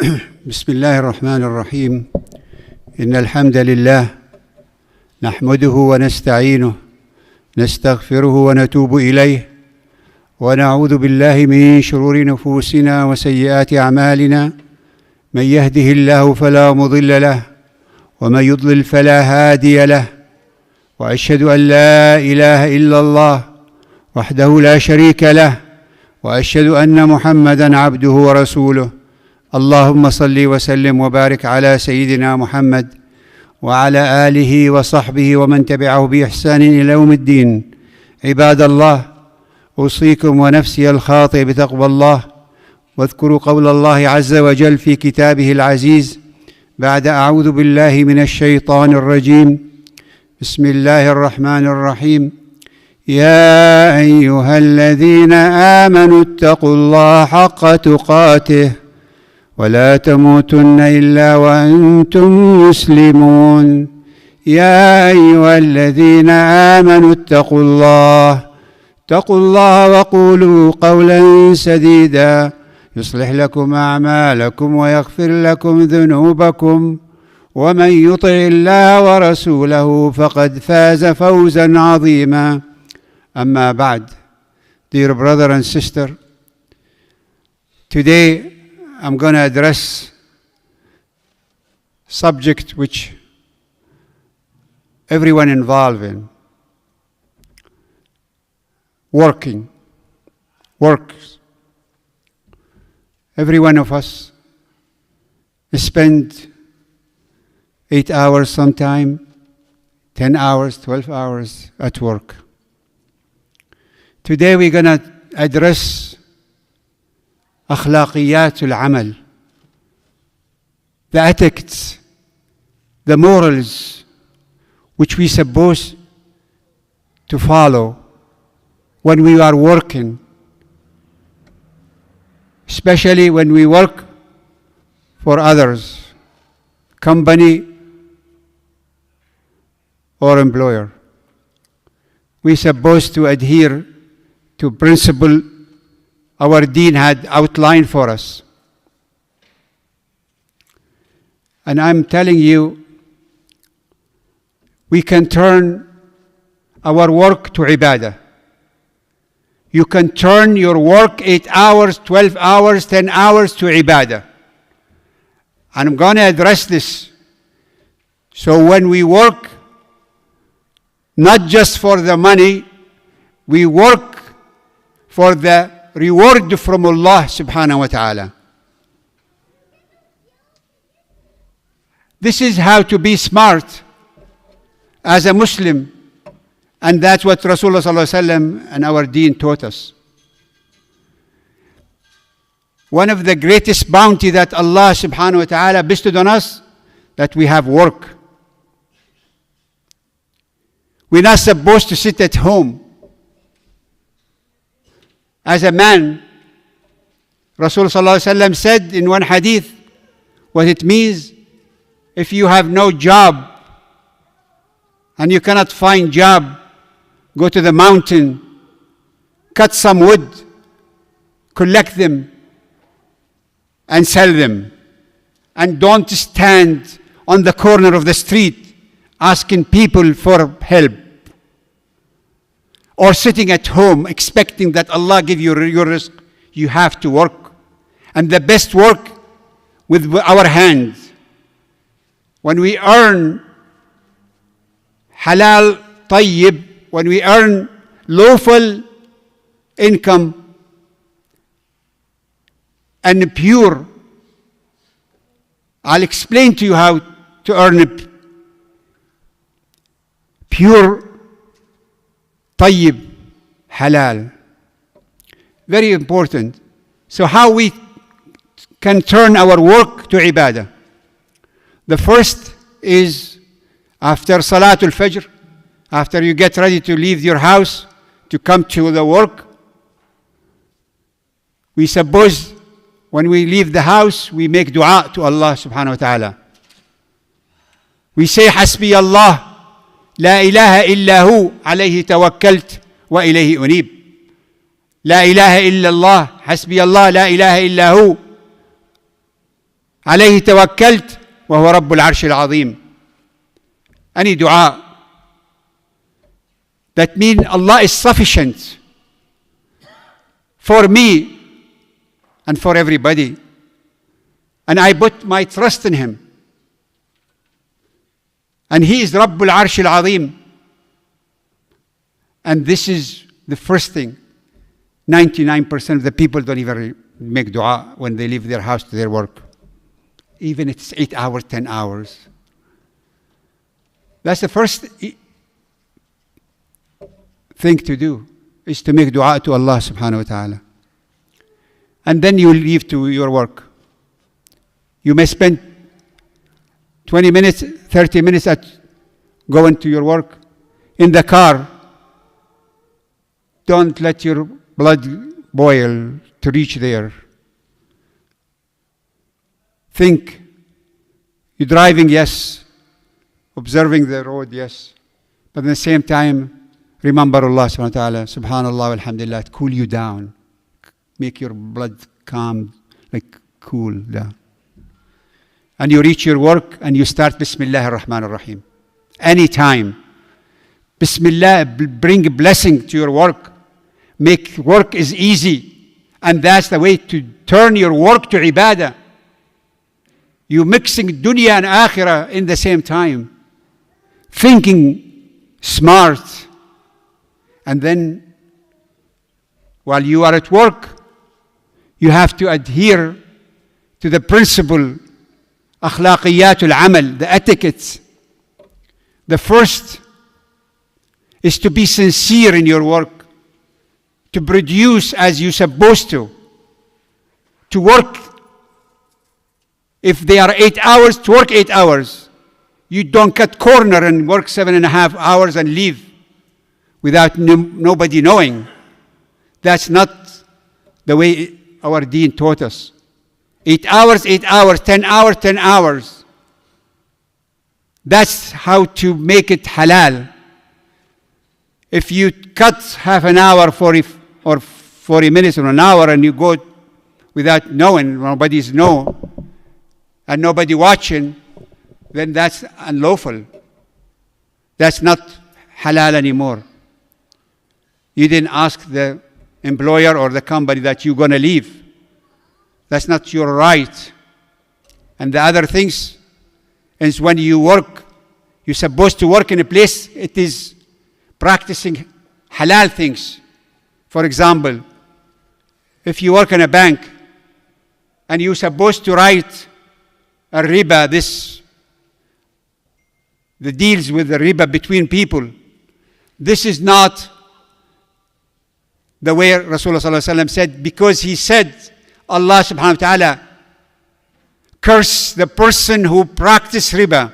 بسم الله الرحمن الرحيم. إن الحمد لله نحمده ونستعينه نستغفره ونتوب إليه ونعوذ بالله من شرور نفوسنا وسيئات أعمالنا. من يهده الله فلا مضل له ومن يضلل فلا هادي له، وأشهد أن لا إله إلا الله وحده لا شريك له، وأشهد أن محمدًا عبده ورسوله. اللهم صل وسلم وبارك على سيدنا محمد وعلى آله وصحبه ومن تبعه بإحسان إلى يوم الدين. عباد الله، أوصيكم ونفسي الخاطئ بتقوى الله، واذكروا قول الله عز وجل في كتابه العزيز بعد أعوذ بالله من الشيطان الرجيم. بسم الله الرحمن الرحيم. يا أيها الذين آمنوا اتقوا الله حق تقاته ولا تموتن إلا وأنتم مسلمون. يا أيها الذين آمنوا اتقوا الله وقولوا قولا سديدا يصلح لكم أعمالكم ويغفر لكم ذنوبكم، ومن يطع الله ورسوله فقد فاز فوزا عظيما. أما بعد. Dear brother and sister, today I'm going to address a subject which everyone involved in. Works. Every one of us spend 8 hours sometime, 10 hours, 12 hours at work. Today we're going to address أخلاقيات العمل, the ethics, the morals which we're supposed to follow when we are working, especially when we work for others, company or employer. We're supposed to adhere to principle our Deen had outlined for us. And I'm telling you, we can turn our work to ibadah. You can turn your work 8 hours, 12 hours, 10 hours to ibadah. And I'm going to address this. So when we work, not just for the money, we work for the reward from Allah subhanahu wa ta'ala. This is how to be smart as a Muslim, and that's what Rasulullah sallallahu alaihi wasallam and our Deen taught us. One of the greatest bounty that Allah subhanahu wa ta'ala bestowed on us, that we have work. We're not supposed to sit at home. As a man, Rasulullah sallallahu alaihi wasallam said in one hadith what it means if you have no job and you cannot find job, go to the mountain, cut some wood, collect them and sell them. And don't stand on the corner of the street asking people for help, or sitting at home expecting that Allah give you your rizq. You have to work. And the best work with our hands. When we earn halal tayyib, when we earn lawful income and pure, I'll explain to you how to earn pure tayyib, halal. Very important. So how we can turn our work to ibadah. The first is after Salatul Fajr, after you get ready to leave your house to come to the work. We suppose when we leave the house, we make dua to Allah subhanahu wa ta'ala. We say, Hasbi Allah, la ilaha illa hu, alayhi tawakkalt, wa ilayhi unib. La ilaha illa Allah, hasbi Allah, la ilaha illa hu. عليه توكلت وهو رب العرش العظيم. Any dua. That means Allah is sufficient for me and for everybody. And I put my trust in Him. And He is Rabbul Arsh al-Azim. And this is the first thing. 99% of the people don't even make dua when they leave their house to their work. Even if it's 8 hours, 10 hours. That's the first thing to do, is to make dua to Allah subhanahu wa ta'ala. And then you leave to your work. You may spend 20 minutes, 30 minutes at going to your work. In the car, don't let your blood boil to reach there. Think. You're driving, yes. Observing the road, yes. But at the same time, remember Allah subhanahu wa ta'ala, subhanallah, alhamdulillah, to cool you down. Make your blood calm, like cool down. And you reach your work and you start Bismillah ar-Rahman ar-Rahim. Anytime. Bismillah, bring blessing to your work. Make work is easy. And that's the way to turn your work to ibadah. You mixing dunya and akhirah in the same time. Thinking smart. And then, while you are at work, you have to adhere to the principle, akhlaqiyatul amal, the etiquette. The first is to be sincere in your work, to produce as you're supposed to work. If they are 8 hours, to work 8 hours. You don't cut corner and work 7.5 hours and leave without nobody knowing. That's not the way our deen taught us. 8 hours, 8 hours, 10 hours, 10 hours. That's how to make it halal. If you cut half an hour, 40 minutes or an hour, and you go without knowing, nobody's know, and nobody watching, then that's unlawful. That's not halal anymore. You didn't ask the employer or the company that you're going to leave. That's not your right. And the other things is when you work, you're supposed to work in a place, it is practicing halal things. For example, if you work in a bank and you're supposed to write a riba, the deals with the riba between people, this is not the way Rasulullah sallallahu alaihi wasallam said, because he said, Allah subhanahu wa ta'ala curse the person who practiced riba,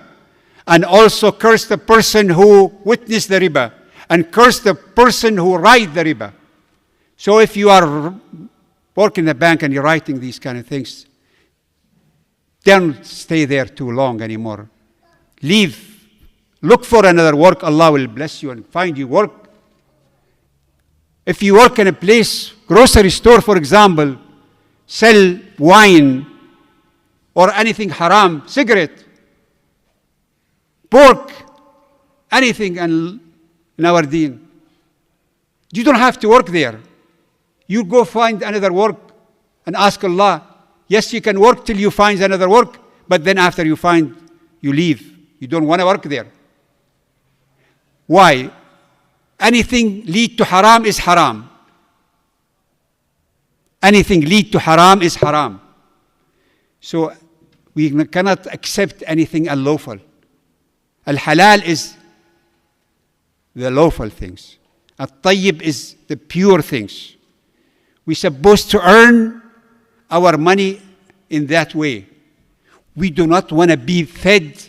and also curse the person who witnessed the riba, and curse the person who write the riba. So if you are working in the bank and you're writing these kind of things, don't stay there too long anymore. Leave. Look for another work. Allah will bless you and find you work. If you work in a place, grocery store, for example, sell wine or anything haram, cigarette, pork, anything in our deen, you don't have to work there. You go find another work and ask Allah. Yes, you can work till you find another work, but then after you find, you leave. You don't want to work there. Why? Anything lead to haram is haram. Anything lead to haram is haram. So we cannot accept anything unlawful. Al-halal is the lawful things. Al-tayyib is the pure things. We're supposed to earn our money in that way. We do not want to be fed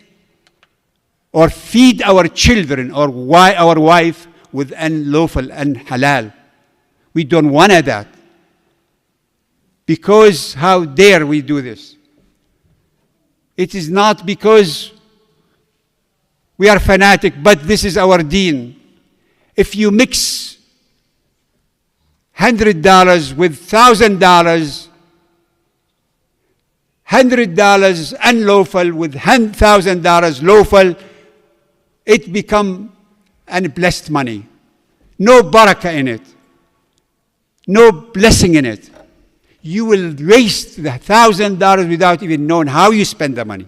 or feed our children or our wife with unlawful and halal. We don't want that. Because how dare we do this? It is not because we are fanatic, but this is our deen. If you mix $100 with $1,000, $100 unlawful with $1,000 lawful, it become unblessed money. No barakah in it. No blessing in it. You will waste the $1,000 without even knowing how you spend the money.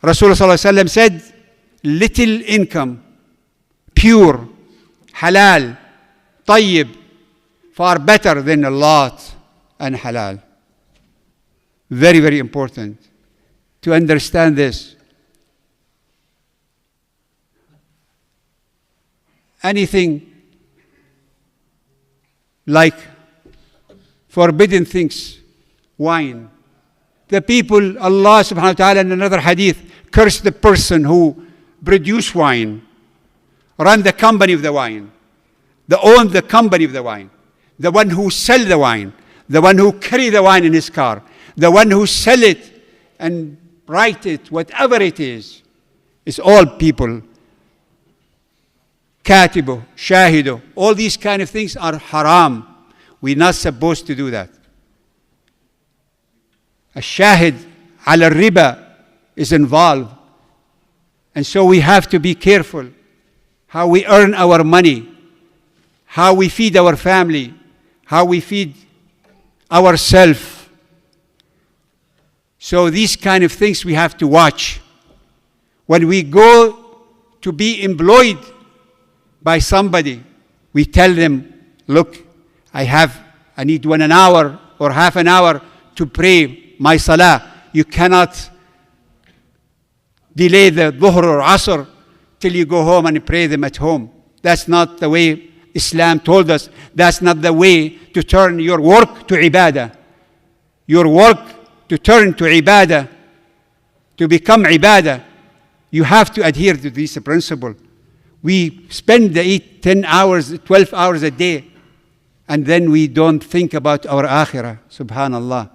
Rasulullah said, little income, pure, halal, tayyib, far better than a lot and halal. Very, very important to understand this. Anything like forbidden things, wine. The people, Allah subhanahu wa ta'ala in another hadith, cursed the person who produced wine, run the company of the wine, own the company of the wine, the one who sell the wine, the one who carry the wine in his car, the one who sell it and write it, whatever it is. It's all people. Katibu, shahidu, all these kind of things are haram. We're not supposed to do that. A shahid ala riba is involved. And so we have to be careful how we earn our money, how we feed our family, how we feed ourselves. So these kind of things we have to watch. When we go to be employed by somebody, we tell them, look, I need 1 hour or half an hour to pray my salah. You cannot delay the dhuhr or asr till you go home and pray them at home. That's not the way Islam told us. That's not the way to turn your work to ibadah. Your work to turn to ibadah, to become ibadah, you have to adhere to this principle. We spend the 10 hours, 12 hours a day, and then we don't think about our akhirah, subhanallah.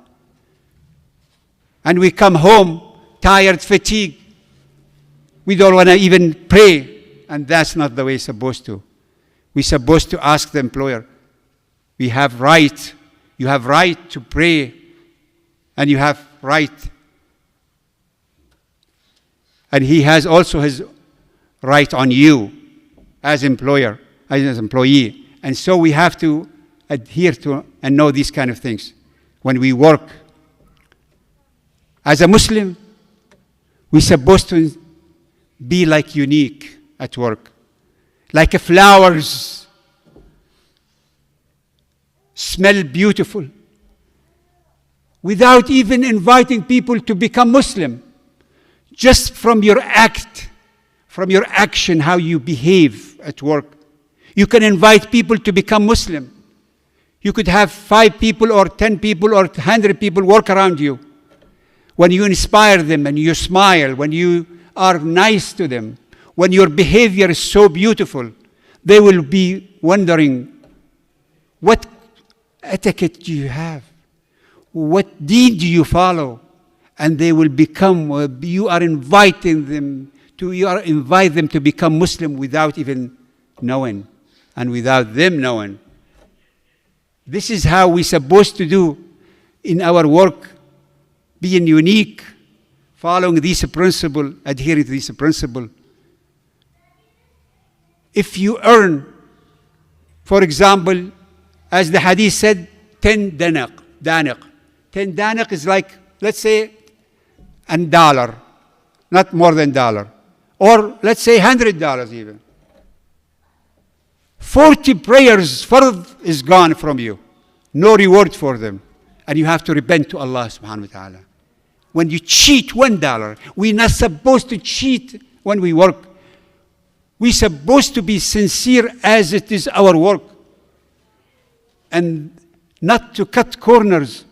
And we come home tired, fatigued. We don't want to even pray, and that's not the way it's supposed to. We're supposed to ask the employer, we have right, you have right to pray, and you have right. And he has also his right on you as employer, as employee. And so we have to adhere to and know these kind of things when we work. As a Muslim, we're supposed to be like unique at work, like flowers, smell beautiful, without even inviting people to become Muslim. Just from your act, from your action, how you behave at work, you can invite people to become Muslim. You could have 5 people or 10 people or 100 people work around you. When you inspire them and you smile, when you are nice to them, when your behavior is so beautiful, they will be wondering, what etiquette do you have? What deed do you follow? And they will become, you are inviting them to become Muslim without even knowing and without them knowing. This is how we're supposed to do in our work, being unique, following this principle, adhering to this principle. If you earn, for example, as the hadith said, 10 daniq. 10 daniq is like, let's say, $1, not more than $1. Or let's say $100 even. 40 prayers, fard is gone from you. No reward for them. And you have to repent to Allah subhanahu wa ta'ala. When you cheat $1, we're not supposed to cheat when we work. We're supposed to be sincere as it is our work. And not to cut corners,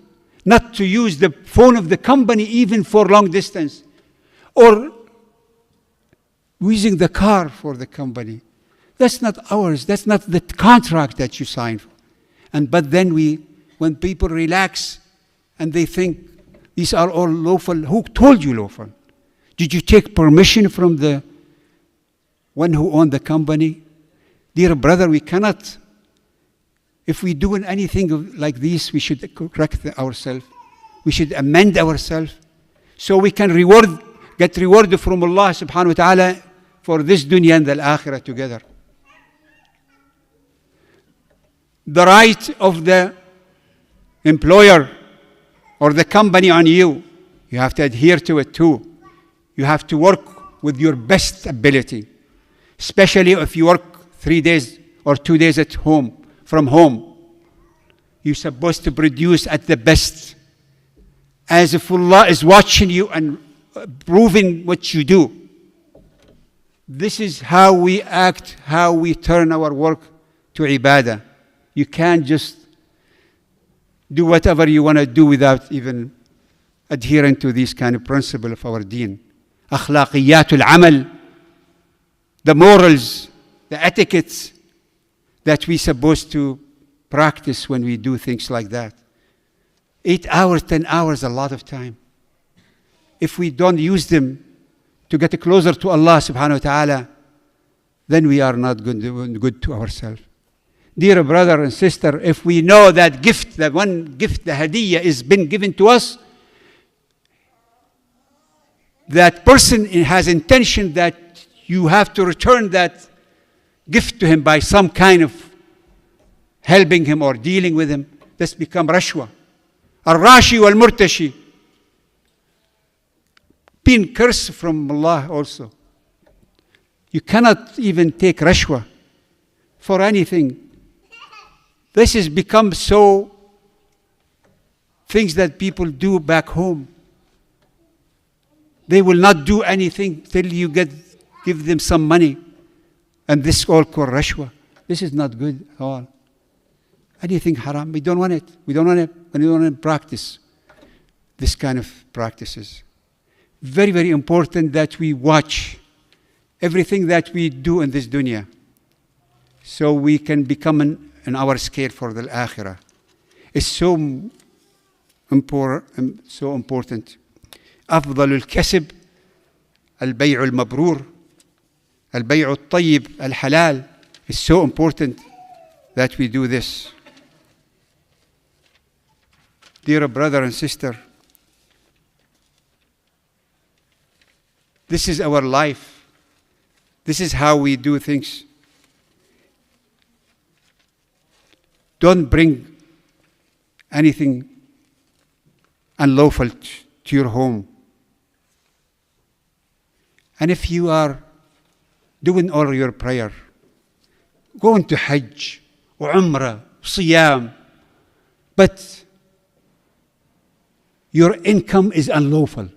not to use the phone of the company even for long distance, or using the car for the company. That's not ours. That's not the contract that you signed for. But then when people relax and they think these are all lawful, who told you lawful? Did you take permission from the one who owned the company? Dear brother, we cannot. If we're doing anything like this, we should correct ourselves. We should amend ourselves so we can get reward from Allah subhanahu wa ta'ala for this dunya and the akhirah together. The right of the employer or the company on you, you have to adhere to it too. You have to work with your best ability, especially if you work 3 days or 2 days at home, from home. You're supposed to produce at the best, as if Allah is watching you and proving what you do. This is how we act, how we turn our work to ibadah. You can't just do whatever you want to do without even adhering to these kind of principles of our deen. Akhlaqiyatul amal, the morals, the etiquettes that we're supposed to practice when we do things like that. 8 hours, 10 hours, a lot of time. If we don't use them to get closer to Allah subhanahu wa ta'ala, then we are not good to ourselves. Dear brother and sister, if we know that gift, that one gift, the hadiyah, is been given to us, that person has intention that you have to return that gift to him by some kind of helping him or dealing with him, this become rashwa. Al-rashi wal-murtashi. Being cursed from Allah also. You cannot even take rashwa for anything. This has become so things that people do back home. They will not do anything till you give them some money. And this is all called rashwa. This is not good at all. Anything haram, we don't want it. We don't want to practice this kind of practices. Very, very important that we watch everything that we do in this dunya, so we can become in our scale for the akhirah. It's so important. أفضل الكسب البيع المبرور البيع الطيب الحلال. It's so important that we do this. Dear brother and sister, this is our life. This is how we do things. Don't bring anything unlawful to your home. And if you are doing all your prayer, going to Hajj, or Umrah, Siyam, but your income is unlawful.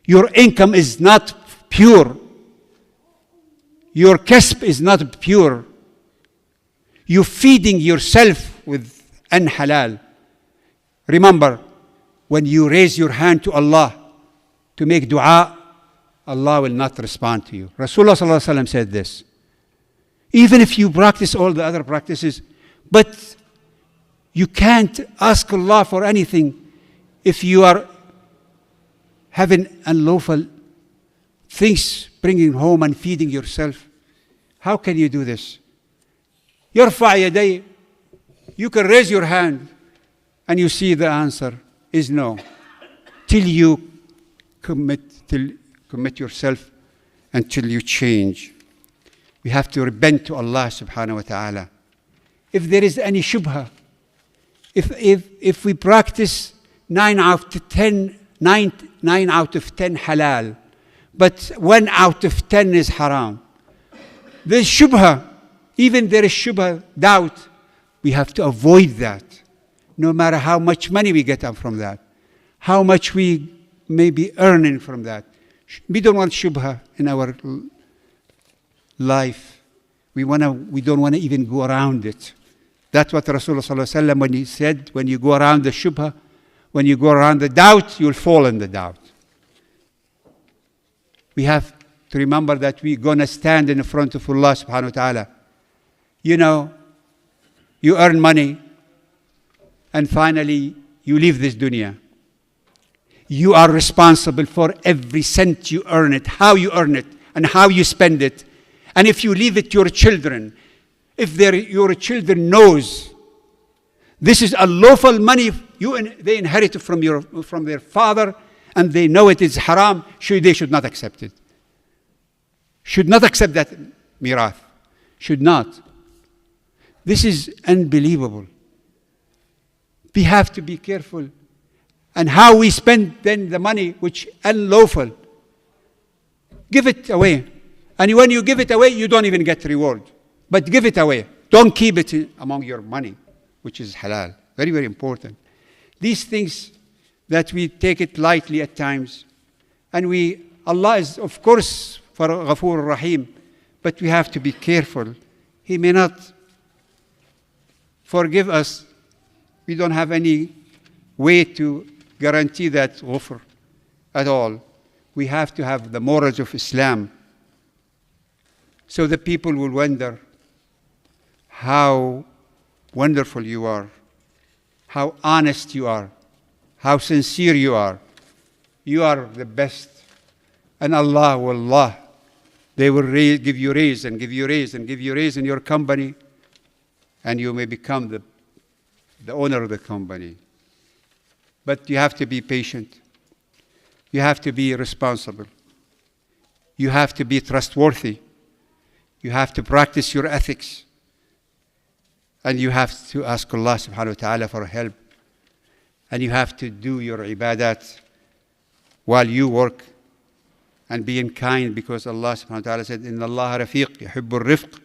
Your income is not pure. Your kasb is not pure. You're feeding yourself with unhalal. Remember, when you raise your hand to Allah to make dua, Allah will not respond to you. Rasulullah sallallahu alaihi wasallam said this. Even if you practice all the other practices, but you can't ask Allah for anything if you are having unlawful things, bringing home and feeding yourself. How can you do this? يرفع يديه. You can raise your hand and you see the answer is no. Till you commit yourself, until you change. We have to repent to Allah subhanahu wa ta'ala. If there is any shubha, if we practice 9 out of 10 halal, but 1 out of 10 is haram, there's shubha. Even there is shubha, doubt, we have to avoid that. No matter how much money we get up from that, how much we may be earning from that. We don't want shubha in our life. We don't want to even go around it. That's what Rasulullah sallallahu alaihi wasallam, when he said, when you go around the shubha, when you go around the doubt, you'll fall in the doubt. We have to remember that we're going to stand in front of Allah subhanahu wa ta'ala. You know, you earn money, and finally you leave this dunya. You are responsible for every cent you earn it, how you earn it, and how you spend it. And if you leave it to your children, if your children knows This is unlawful money they inherited from their father, and they know it is haram. They should not accept it. Should not accept that mirath. Should not. This is unbelievable. We have to be careful. And how we spend then the money, which unlawful. Give it away. And when you give it away, you don't even get reward. But give it away. Don't keep it among your money, which is halal. Very, very important. These things that we take it lightly at times. And Allah is, of course, for Ghafoor Rahim, but we have to be careful. He may not forgive us. We don't have any way to guarantee that ghufr at all. We have to have the morals of Islam. So the people will wonder how wonderful you are, how honest you are, how sincere you are. You are the best. And Allah, wallah, they will give you raise and give you raise and give you raise in your company, and you may become the owner of the company. But you have to be patient. You have to be responsible. You have to be trustworthy. You have to practice your ethics. And you have to ask Allah subhanahu wa ta'ala for help. And you have to do your ibadat while you work, and being kind, because Allah subhanahu wa ta'ala said, Inna Allah rafiq, yuhibbur rifq.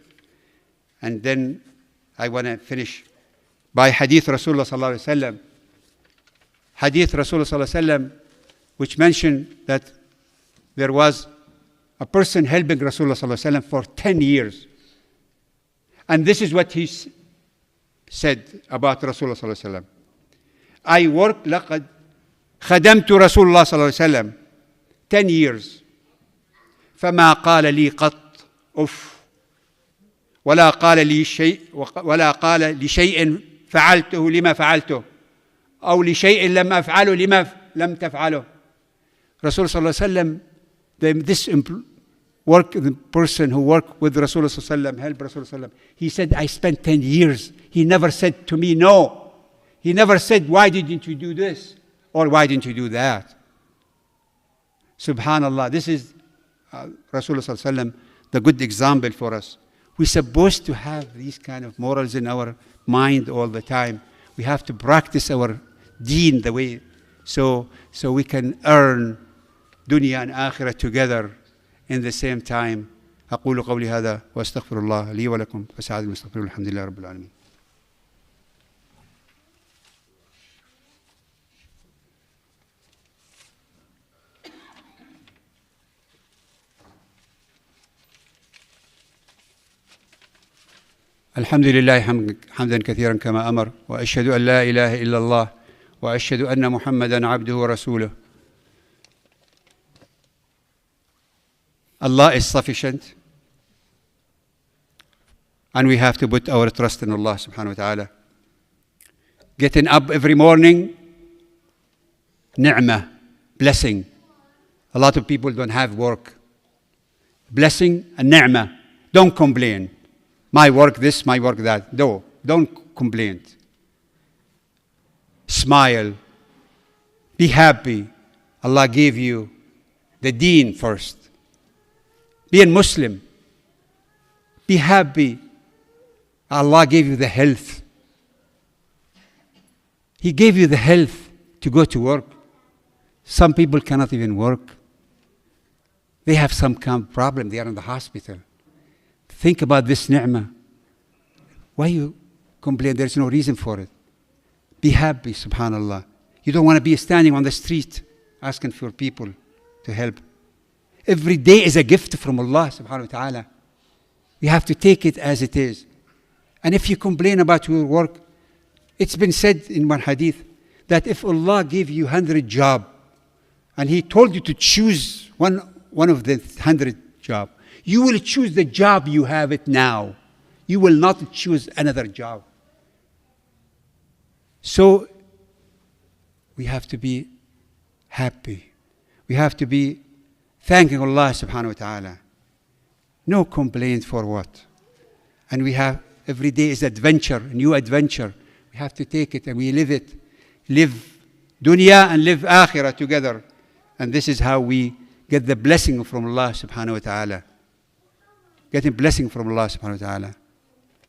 And then I want to finish by hadith Rasulullah sallallahu alaihi wasallam. Hadith Rasulullah sallallahu alaihi wasallam, which mentioned that there was a person helping Rasulullah sallallahu alaihi wasallam for 10 years. And this is what he said about Rasulullah sallallahu alaihi wasallam. I worked لقد خدمت رسول الله صلى الله عليه وسلم 10 years. فما قال لي قط أف ولا قال لشيء فعلته لما فعلته أو لشيء لم أفعله لما لم تفعله. Rasul صلى الله عليه وسلم, the person who worked with Rasul صلى الله عليه وسلم, helped Rasul صلى الله عليه وسلم, he said, I spent 10 years. He never said to me no. He never said, why didn't you do this? Or why didn't you do that? Subhanallah, this is Rasulullah sallallahu alaihi wasallam, the good example for us. We're supposed to have these kind of morals in our mind all the time. We have to practice our deen the way, so we can earn dunya and akhirah together in the same time. أقول قولي هذا وأستغفر الله لي ولكم فسعد المستغفرين الحمد لله رب العالمين. الحمد لله حمدا كثيرا كما أمر وأشهد أن لا إله إلا الله وأشهد أن محمدا عبده ورسوله. Allah is sufficient, and we have to put our trust in Allah subhanahu wa ta'ala. Getting up every morning, ni'mah, blessing. A lot of people don't have work. Blessing and ni'mah. Don't complain. My work this, my work that. No, don't complain. Smile. Be happy. Allah gave you the deen first. Be a Muslim. Be happy. Allah gave you the health. He gave you the health to go to work. Some people cannot even work. They have some kind of problem. They are in the hospital. Think about this ni'mah. Why you complain? There's no reason for it. Be happy, subhanallah. You don't want to be standing on the street asking for people to help. Every day is a gift from Allah subhanahu wa ta'ala. You have to take it as it is. And if you complain about your work, it's been said in one hadith that if Allah gave you 100 jobs and He told you to choose one of the 100 jobs, you will choose the job you have it now. You will not choose another job. So we have to be happy. We have to be thanking Allah subhanahu wa ta'ala. No complaint for what. And we have, every day is adventure, new adventure. We We have to take it and we live it. Live dunya and live akhirah together. And this is how we get the blessing from Allah subhanahu wa ta'ala. Getting blessing from Allah subhanahu wa ta'ala.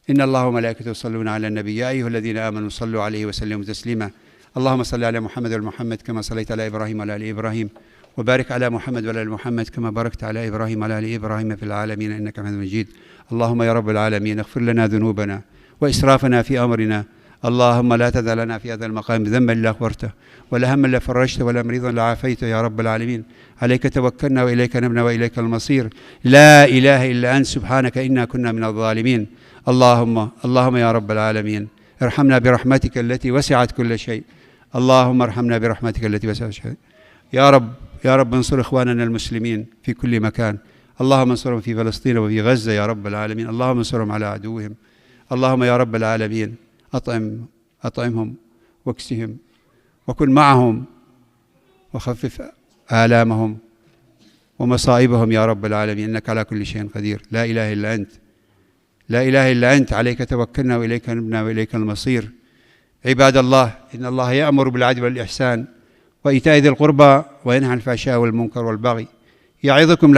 إن الله وملائكته يصلون على النبي يا أيها الذين آمنوا صلوا عليه وسلموا تسليما اللهم صل على محمد وعلى محمد كما صليت على إبراهيم وعلى آل إبراهيم وبارك على محمد وعلى آل محمد كما باركت على إبراهيم وعلى آل إبراهيم في العالمين إنك حميد مجيد اللهم يا رب العالمين اغفر لنا ذنوبنا وإسرافنا في أمرنا اللهم لا تدع لنا في هذا المقام ذنبا إلا غفرته ولا هما إلا فرجته ولا مريضا إلا عافيته يا رب العالمين عليك توكلنا وإليك نبنا وإليك المصير لا إله إلا أنت سبحانك إنا كنا من الظالمين اللهم يا رب العالمين ارحمنا برحمتك التي وسعت كل شيء اللهم ارحمنا برحمتك التي وسعت كل شيء يا رب انصر إخواننا المسلمين في كل مكان اللهم انصرهم في فلسطين وفي غزة يا رب العالمين اللهم انصرهم على عدوهم اللهم يا رب العالمين أطعمهم واكسهم وكن معهم وخفف آلامهم ومصائبهم يا رب العالمين إنك على كل شيء قدير لا إله إلا أنت لا إله إلا أنت عليك توكلنا وإليك نبنا وإليك المصير عباد الله إن الله يأمر بالعدل والإحسان وإيتاء ذي القربى وينهى عن الفحشاء والمنكر والبغي يعظكم